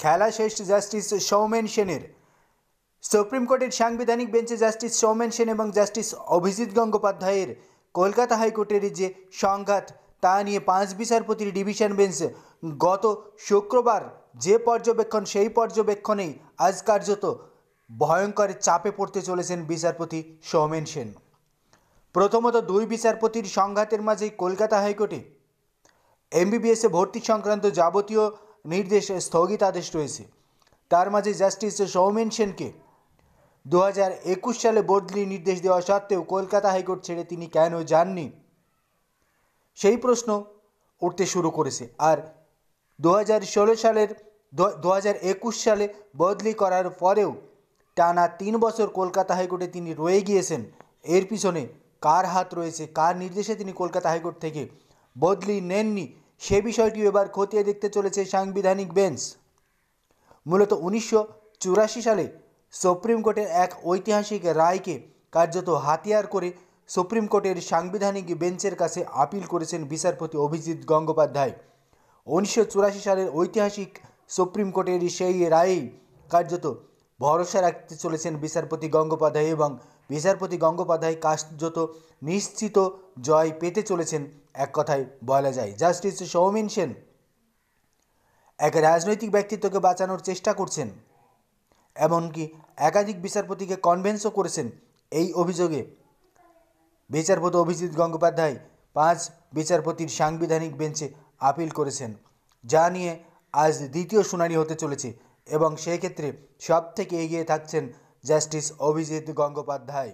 খেলা শেষ জাস্টিস সৌমেন সেনের। সুপ্রিম কোর্টের সাংবিধানিক বেঞ্চে জাস্টিস সৌমেন সেন এবং জাস্টিস অভিজিৎ গঙ্গোপাধ্যায়ের কলকাতা হাইকোর্টের যে সংঘাত তা নিয়ে 5 বিচারপতির ডিভিশন বেঞ্চ গত শুক্রবার যে পর্যবেক্ষণ, সেই পর্যবেক্ষণেই আজ কার্যত ভয়ঙ্কর চাপে পড়তে চলেছেন বিচারপতি সৌমেন সেন। প্রথমত, 2 বিচারপতির সংঘাতের মাঝেই কলকাতা হাইকোর্টে এমবিবিএসে ভর্তি সংক্রান্ত যাবতীয় নির্দেশ স্থগিতাদেশ রয়েছে। তার মাঝে জাস্টিস সৌমেন সেনকে 2021 সালে বদলি নির্দেশ দেওয়া সত্ত্বেও কলকাতা হাইকোর্ট ছেড়ে তিনি কেন যাননি, সেই প্রশ্ন উঠতে শুরু করেছে। আর 2021 সালে বদলি করার পরেও টানা 3 বছর কলকাতা হাইকোর্টে তিনি রয়ে গিয়েছেন। এর পিছনে কার হাত রয়েছে, কার নির্দেশে তিনি কলকাতা হাইকোর্ট থেকে বদলি নেননি, সে বিষয়টিও এবার খতিয়ে দেখতে চলেছে সাংবিধানিক বেঞ্চ। মূলত 1984 সালে সুপ্রিম কোর্টের এক ঐতিহাসিক রায়কে কার্যত হাতিয়ার করে সুপ্রিম কোর্টের সাংবিধানিক বেঞ্চের কাছে আপিল করেছেন বিচারপতি অভিজিৎ গঙ্গোপাধ্যায়। 1984 সালের ঐতিহাসিক সুপ্রিম কোর্টের সেই রায়েই কার্যত ভরসা রাখতে চলেছেন বিচারপতি গঙ্গোপাধ্যায় এবং বিচারপতি গঙ্গোপাধ্যায় কার্যত নিশ্চিত জয় পেতে চলেছেন, এক কথায় বলা যায়। জাস্টিস সৌমেন সেন এক রাজনৈতিক ব্যক্তিত্বকে বাঁচানোর চেষ্টা করছেন, এমনকি একাধিক বিচারপতিকে কনভিন্সও করেছেন এই অভিযোগে। বিচারপতি অভিজিৎ গঙ্গোপাধ্যায় 5 বিচারপতির সাংবিধানিক বেঞ্চে আপিল করেছেন, যা নিয়ে আজ দ্বিতীয় শুনানি হতে চলেছে এবং সেই ক্ষেত্রে সব থেকে এগিয়ে থাকছেন জাস্টিস অভিজিৎ গঙ্গোপাধ্যায়।